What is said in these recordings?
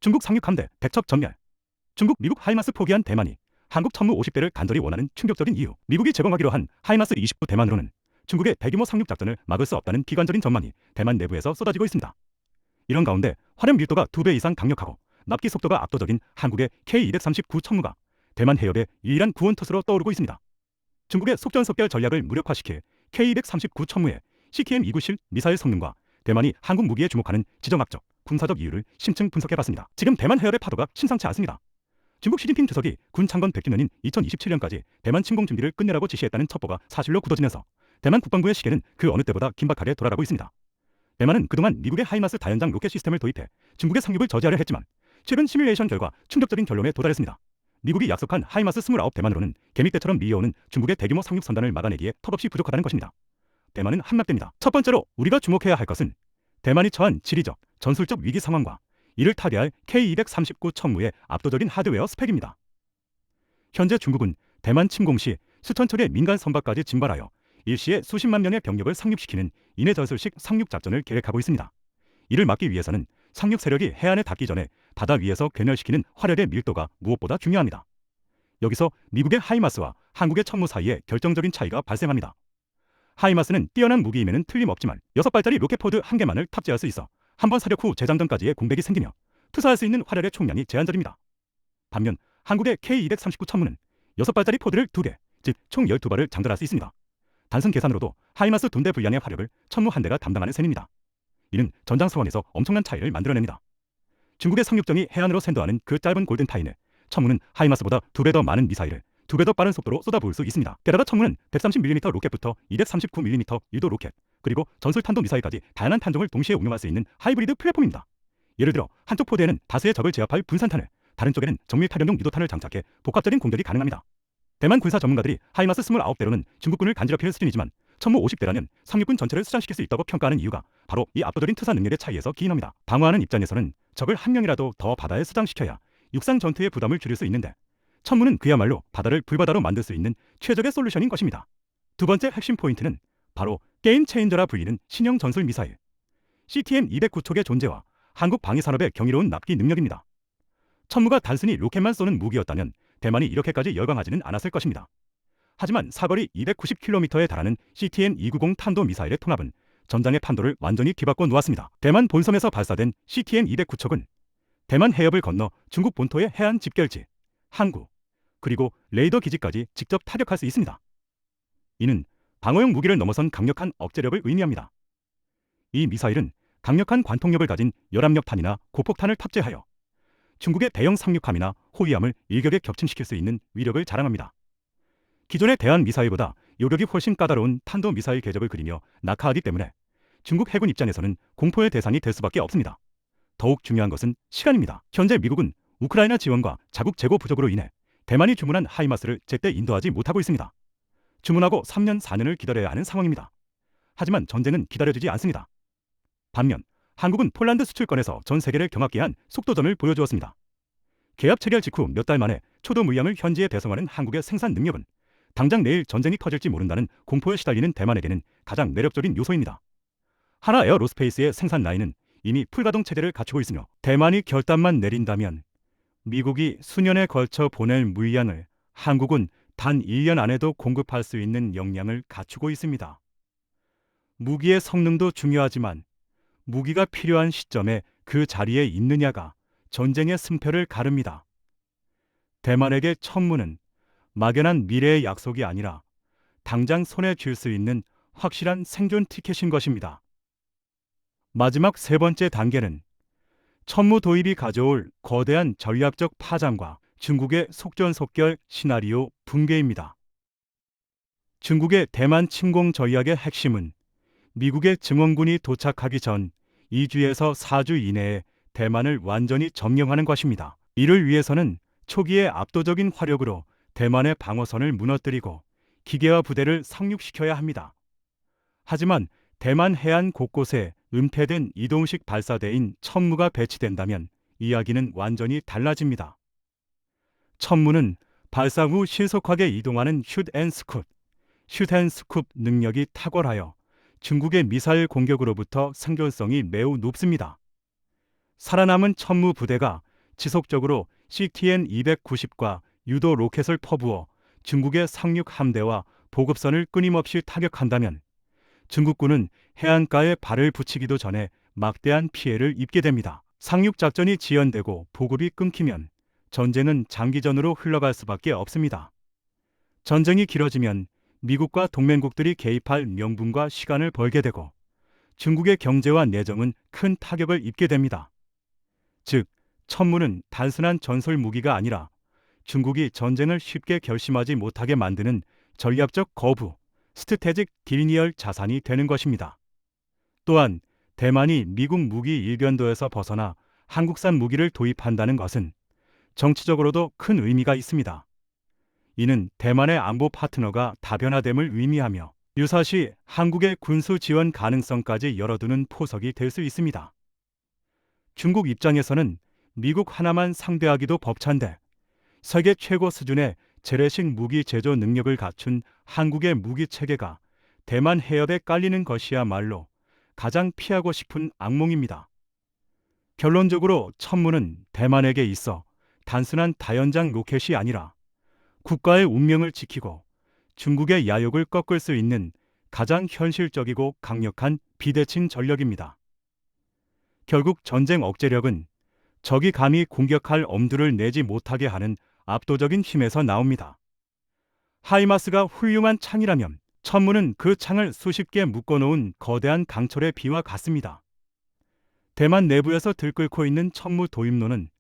중국 상륙함대 백척 전멸. 중국, 미국 하이마스 포기한 대만이 한국 천무 50대를 간절히 원하는 충격적인 이유. 미국이 제공하기로 한 하이마스 29 대만으로는 중국의 대규모 상륙 작전을 막을 수 없다는 비관적인 전망이 대만 내부에서 쏟아지고 있습니다. 이런 가운데 화력 밀도가 2배 이상 강력하고 납기 속도가 압도적인 한국의 K239 천무가 대만 해협의 유일한 구원투수로 떠오르고 있습니다. 중국의 속전속결 전략을 무력화시킬 K239 천무의 CTM-29실 미사일 성능과 대만이 한국 무기에 주목하는 지정학적, 군사적 이유를 심층 분석해봤습니다. 지금 대만 해협의 파도가 심상치 않습니다. 중국 시진핑 주석이 군 창건 100주년인 2027년까지 대만 침공 준비를 끝내라고 지시했다는 첩보가 사실로 굳어지면서 대만 국방부의 시계는 그 어느 때보다 긴박하게 돌아가고 있습니다. 대만은 그동안 미국의 하이마스 다연장 로켓 시스템을 도입해 중국의 상륙을 저지하려 했지만 최근 시뮬레이션 결과 충격적인 결론에 도달했습니다. 미국이 약속한 하이마스 29 대만으로는 개미떼처럼 밀려오는 중국의 대규모 상륙 선단을 막아내기에 턱없이 부족하다는 것입니다. 대만은 함락됩니다. 첫 번째로 우리가 주목해야 할 것은 대만이 처한 지리적, 전술적 위기 상황과 이를 타개할 K239 천무의 압도적인 하드웨어 스펙입니다. 현재 중국은 대만 침공 시 수천 척의 민간 선박까지 증발하여 일시에 수십만 명의 병력을 상륙시키는 인해전술식 상륙 작전을 계획하고 있습니다. 이를 막기 위해서는 상륙 세력이 해안에 닿기 전에 바다 위에서 괴멸시키는 화력의 밀도가 무엇보다 중요합니다. 여기서 미국의 하이마스와 한국의 천무 사이에 결정적인 차이가 발생합니다. 하이마스는 뛰어난 무기임에는 틀림없지만 6발짜리 로켓포드 1개만을 탑재할 수 있어 한번 사격 후 재장전까지의 공백이 생기며 투사할 수 있는 화력의 총량이 제한적입니다. 반면 한국의 K239 천무는 6발짜리 포드를 2개, 즉 총 12발을 장전할 수 있습니다. 단순 계산으로도 하이마스 2대 분량의 화력을 천무 한 대가 담당하는 셈입니다. 이는 전장 상황에서 엄청난 차이를 만들어냅니다. 중국의 상륙정이 해안으로 샌도하는 그 짧은 골든타임에 천무는 하이마스보다 2배 더 많은 미사일을 2배 더 빠른 속도로 쏟아부을 수 있습니다. 게다가 천무는 130mm 로켓부터 239mm 유도 로켓, 그리고 전술 탄도 미사일까지 다양한 탄종을 동시에 운용할 수 있는 하이브리드 플랫폼입니다. 예를 들어 한쪽 포대에는 다수의 적을 제압할 분산탄을, 다른 쪽에는 정밀 타격용 유도탄을 장착해 복합적인 공격이 가능합니다. 대만 군사 전문가들이 하이마스 29대로는 중국군을 간지럽힐 수준이지만 천무 50대라면 상륙군 전체를 수장시킬 수 있다고 평가하는 이유가 바로 이 압도적인 투사 능력의 차이에서 기인합니다. 방어하는 입장에서는 적을 한 명이라도 더 바다에 수장시켜야 육상 전투의 부담을 줄일 수 있는데 천무는 그야말로 바다를 불바다로 만들 수 있는 최적의 솔루션인 것입니다. 두 번째 핵심 포인트는 바로 게임 체인저라 불리는 신형 전술 미사일 CTM-209촉의 존재와 한국 방위산업의 경이로운 납기 능력입니다. 천무가 단순히 로켓만 쏘는 무기였다면 대만이 이렇게까지 열광하지는 않았을 것입니다. 하지만 사거리 290km에 달하는 CTM-290 탄도 미사일의 통합은 전장의 판도를 완전히 뒤바꿔 놓았습니다. 대만 본섬에서 발사된 CTM-209촉은 대만 해협을 건너 중국 본토의 해안 집결지, 항구, 그리고 레이더 기지까지 직접 타격할 수 있습니다. 이는 방어용 무기를 넘어선 강력한 억제력을 의미합니다. 이 미사일은 강력한 관통력을 가진 열압력탄이나 고폭탄을 탑재하여 중국의 대형 상륙함이나 호위함을 일격에 격침시킬 수 있는 위력을 자랑합니다. 기존의 대한 미사일보다 요격이 훨씬 까다로운 탄도 미사일 궤적을 그리며 낙하하기 때문에 중국 해군 입장에서는 공포의 대상이 될 수밖에 없습니다. 더욱 중요한 것은 시간입니다. 현재 미국은 우크라이나 지원과 자국 재고 부족으로 인해 대만이 주문한 하이마스를 제때 인도하지 못하고 있습니다. 주문하고 3년, 4년을 기다려야 하는 상황입니다. 하지만 전쟁은 기다려지지 않습니다. 반면 한국은 폴란드 수출권에서 전 세계를 경합케 한 속도전을 보여주었습니다. 계약 체결 직후 몇 달 만에 초도 물량을 현지에 배송하는 한국의 생산 능력은 당장 내일 전쟁이 터질지 모른다는 공포에 시달리는 대만에게는 가장 매력적인 요소입니다. 하나 에어로스페이스의 생산 라인은 이미 풀가동 체제를 갖추고 있으며 대만이 결단만 내린다면 미국이 수년에 걸쳐 보낼 물량을 한국은 단 1년 안에도 공급할 수 있는 역량을 갖추고 있습니다. 무기의 성능도 중요하지만 무기가 필요한 시점에 그 자리에 있느냐가 전쟁의 승패를 가릅니다. 대만에게 천무는 막연한 미래의 약속이 아니라 당장 손에 쥘 수 있는 확실한 생존 티켓인 것입니다. 마지막 세 번째 단계는 천무 도입이 가져올 거대한 전략적 파장과 중국의 속전속결 시나리오 붕괴입니다. 중국의 대만 침공 전략의 핵심은 미국의 증원군이 도착하기 전 2주에서 4주 이내에 대만을 완전히 점령하는 것입니다. 이를 위해서는 초기에 압도적인 화력으로 대만의 방어선을 무너뜨리고 기계화 부대를 상륙시켜야 합니다. 하지만 대만 해안 곳곳에 은폐된 이동식 발사대인 천무가 배치된다면 이야기는 완전히 달라집니다. 천무는 발사 후 신속하게 이동하는 슛앤스쿱 능력이 탁월하여 중국의 미사일 공격으로부터 생존성이 매우 높습니다. 살아남은 천무 부대가 지속적으로 CTN-290과 유도 로켓을 퍼부어 중국의 상륙 함대와 보급선을 끊임없이 타격한다면 중국군은 해안가에 발을 붙이기도 전에 막대한 피해를 입게 됩니다. 상륙 작전이 지연되고 보급이 끊기면 전쟁은 장기전으로 흘러갈 수밖에 없습니다. 전쟁이 길어지면 미국과 동맹국들이 개입할 명분과 시간을 벌게 되고 중국의 경제와 내정은 큰 타격을 입게 됩니다. 즉, 천무는 단순한 전술 무기가 아니라 중국이 전쟁을 쉽게 결심하지 못하게 만드는 전략적 거부, 스트테직 디리니얼 자산이 되는 것입니다. 또한 대만이 미국 무기 일변도에서 벗어나 한국산 무기를 도입한다는 것은 정치적으로도 큰 의미가 있습니다. 이는 대만의 안보 파트너가 다변화됨을 의미하며 유사시 한국의 군수 지원 가능성까지 열어두는 포석이 될 수 있습니다. 중국 입장에서는 미국 하나만 상대하기도 벅찬데 세계 최고 수준의 재래식 무기 제조 능력을 갖춘 한국의 무기 체계가 대만 해협에 깔리는 것이야말로 가장 피하고 싶은 악몽입니다. 결론적으로 천무는 대만에게 있어 단순한 다연장 로켓이 아니라 국가의 운명을 지키고 중국의 야욕을 꺾을 수 있는 가장 현실적이고 강력한 비대칭 전력입니다. 결국 전쟁 억제력은 적이 감히 공격할 엄두를 내지 못하게 하는 압도적인 힘에서 나옵니다. 하이마스가 훌륭한 창이라면 천무는 그 창을 수십 개 묶어놓은 거대한 강철의 비와 같습니다. 대만 내부에서 들끓고 있는 천무 도입론은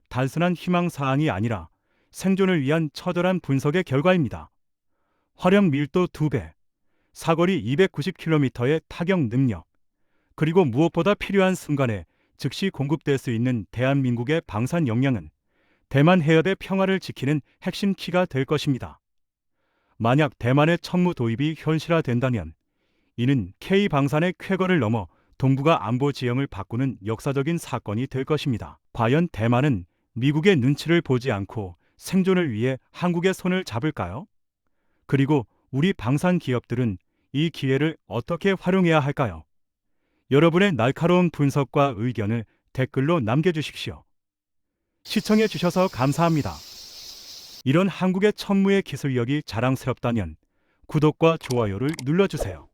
단순한 희망사항이 아니라 생존을 위한 처절한 분석의 결과입니다. 화력 밀도 2배, 사거리 290km의 타격 능력, 그리고 무엇보다 필요한 순간에 즉시 공급될 수 있는 대한민국의 방산 역량은 대만 해협의 평화를 지키는 핵심 키가 될 것입니다. 만약 대만의 천무 도입이 현실화된다면 이는 K방산의 쾌거를 넘어 동북아 안보 지형을 바꾸는 역사적인 사건이 될 것입니다. 과연 대만은 미국의 눈치를 보지 않고 생존을 위해 한국의 손을 잡을까요? 그리고 우리 방산 기업들은 이 기회를 어떻게 활용해야 할까요? 여러분의 날카로운 분석과 의견을 댓글로 남겨주십시오. 시청해 주셔서 감사합니다. 이런 한국의 천무의 기술력이 자랑스럽다면 구독과 좋아요를 눌러주세요.